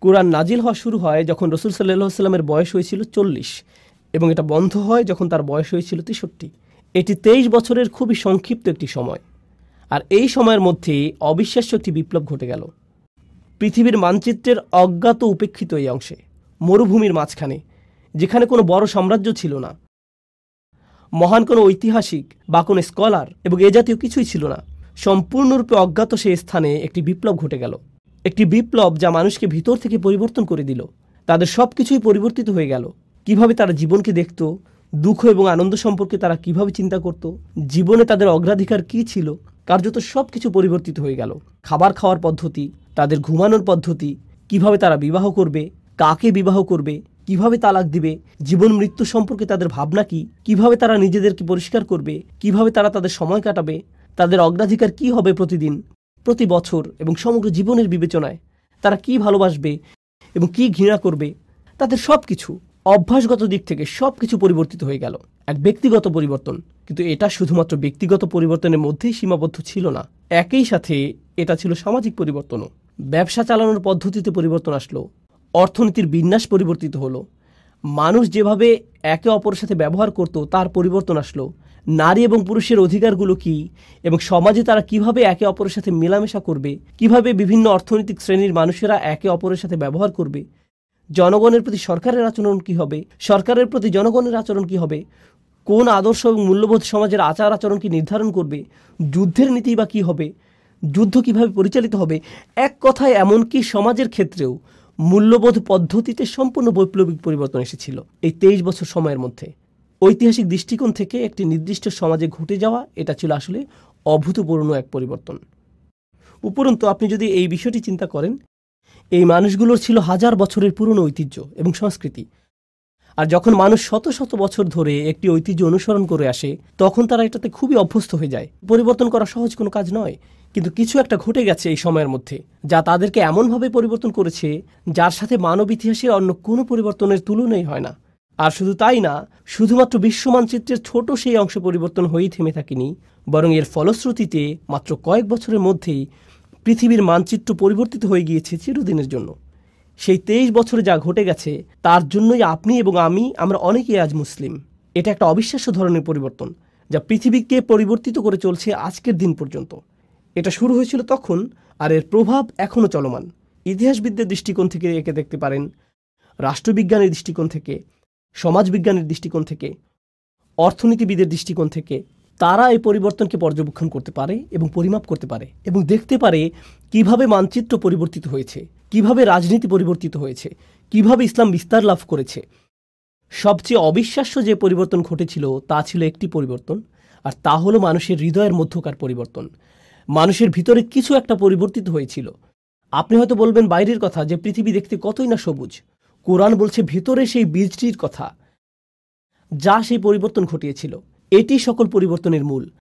কোরআন নাজিল হওয়া শুরু হয় যখন রাসূল সাল্লাল্লাহু আলাইহি ওয়াসাল্লামের বয়স হয়েছিল 40 এবং এটা বন্ধ হয় যখন তার বয়স হয়েছিল 63। এটি 23 বছরের খুবই সংক্ষিপ্ত একটি সময়। আর এই সময়ের মধ্যে অবিশ্বাস্য একটি বিপ্লব ঘটে গেল। পৃথিবীর মানচিত্রের অজ্ঞাত উপেক্ষিত এই অংশে, মরুভূমির মাঝখানে, যেখানে কোনো বড় সাম্রাজ্য ছিল না, মহান কোনো ঐতিহাসিক বা কোনো স্কলার এবং এ জাতীয় কিছুই ছিল না, সম্পূর্ণরূপে অজ্ঞাত সেই স্থানে একটি বিপ্লব ঘটে গেল। একটি বিপ্লব যা মানুষকে ভিতর থেকে পরিবর্তন করে দিল। তাদের সব কিছুই পরিবর্তিত হয়ে গেল। কিভাবে তারা জীবনকে দেখত, দুঃখ এবং আনন্দ সম্পর্কে তারা কিভাবে চিন্তা করত, জীবনে তাদের অগ্রাধিকার কী ছিল, কার্যত সব কিছু পরিবর্তিত হয়ে গেল। খাবার খাওয়ার পদ্ধতি, তাদের ঘুমানোর পদ্ধতি, কিভাবে তারা বিবাহ করবে, কাকে বিবাহ করবে, কিভাবে তালাক দিবে, জীবন মৃত্যু সম্পর্কে তাদের ভাবনা কি, কিভাবে তারা নিজেদেরকে পরিষ্কার করবে, কিভাবে তারা তাদের সময় কাটাবে, তাদের অগ্রাধিকার কি হবে প্রতিদিন, প্রতি বছর এবং সমগ্র জীবনের বিবেচনায়, তারা কি ভালোবাসবে এবং কি ঘৃণা করবে, তাদের সব কিছু অভ্যাসগত দিক থেকে সব কিছু পরিবর্তিত হয়ে গেল। এক ব্যক্তিগত পরিবর্তন, কিন্তু এটা শুধুমাত্র ব্যক্তিগত পরিবর্তনের মধ্যেই সীমাবদ্ধ ছিল না, একই সাথে এটা ছিল সামাজিক পরিবর্তনও। ব্যবসা চালানোর পদ্ধতিতে পরিবর্তন আসলো, অর্থনীতির বিন্যাস পরিবর্তিত হলো, মানুষ যেভাবে একে অপরের সাথে ব্যবহার করত তার পরিবর্তন আসলো, নারী এবং পুরুষের অধিকারগুলো কি এবং সমাজে তারা কিভাবে একে অপরের সাথে মেলামেশা করবে, কিভাবে বিভিন্ন অর্থনৈতিক শ্রেণীর মানুষেরা একে অপরের সাথে ব্যবহার করবে, জনগণের প্রতি সরকারের আচরণ কি হবে, সরকারের প্রতি জনগণের আচরণ কি হবে, কোন আদর্শ এবং মূল্যবোধ সমাজের আচার আচরণকে নির্ধারণ করবে, যুদ্ধের নীতি বা কী হবে, যুদ্ধ কিভাবে পরিচালিত হবে, এক কথায় এমনকি সমাজের ক্ষেত্রেও মূল্যবোধ পদ্ধতিতে সম্পূর্ণ বৈপ্লবিক পরিবর্তন এসেছিল এই 23 বছর সময়ের মধ্যে। ঐতিহাসিক দৃষ্টিকোণ থেকে একটি নির্দিষ্ট সমাজে ঘটে যাওয়া এটা ছিল আসলে অভূতপূর্ণ এক পরিবর্তন। উপরন্তু আপনি যদি এই বিষয়টি চিন্তা করেন, এই মানুষগুলোর ছিল হাজার বছরের পুরনো ঐতিহ্য এবং সংস্কৃতি। আর যখন মানুষ শত শত বছর ধরে একটি ঐতিহ্য অনুসরণ করে আসে, তখন তারা এটাতে খুবই অভ্যস্ত হয়ে যায়। পরিবর্তন করা সহজ কোনো কাজ নয়, কিন্তু কিছু একটা ঘটে গেছে এই সময়ের মধ্যে যা তাদেরকে এমনভাবে পরিবর্তন করেছে যার সাথে মানব ইতিহাসের অন্য কোনো পরিবর্তনের তুলনাই হয় না। আর শুধু তাই না, শুধুমাত্র বিশ্ব মানচিত্রের ছোট সেই অংশ পরিবর্তন হয়েই থেমে থাকেনি, বরং এর ফলশ্রুতিতে মাত্র কয়েক বছরের মধ্যেই পৃথিবীর মানচিত্র পরিবর্তিত হয়ে গিয়েছে চিরদিনের জন্য। সেই 23 বছরে যা ঘটে গেছে তার জন্যই আপনি এবং আমরা অনেকেই আজ মুসলিম। এটা একটা অবিশ্বাস্য ধরনের পরিবর্তন যা পৃথিবীকে পরিবর্তিত করে চলছে আজকের দিন পর্যন্ত। এটা শুরু হয়েছিল তখন, আর এর প্রভাব এখনও চলমান। ইতিহাসবিদদের দৃষ্টিকোণ থেকে একে দেখতে পারেন, রাষ্ট্রবিজ্ঞানের দৃষ্টিকোণ থেকে, সমাজবিজ্ঞানের দৃষ্টিকোণ থেকে, অর্থনীতিবিদের দৃষ্টিকোণ থেকে। তারা এই পরিবর্তনকে পর্যবেক্ষণ করতে পারে এবং পরিমাপ করতে পারে এবং দেখতে পারে কিভাবে মানচিত্র পরিবর্তিত হয়েছে, কিভাবে রাজনীতি পরিবর্তিত হয়েছে, কিভাবে ইসলাম বিস্তার লাভ করেছে। সবচেয়ে অবিশ্বাস্য যে পরিবর্তন ঘটেছিল তা ছিল একটি পরিবর্তন, আর তা হলো মানুষের হৃদয়ের মধ্যকার পরিবর্তন। মানুষের ভিতরে কিছু একটা পরিবর্তিত হয়েছিল। আপনি হয়তো বলবেন বাইরের কথা, যে পৃথিবী দেখতে কতই না সবুজ। কোরআন বলছে ভেতরে সেই বীজটির কথা যা সেই পরিবর্তন ঘটিয়েছিল। এটি সকল পরিবর্তনের মূল।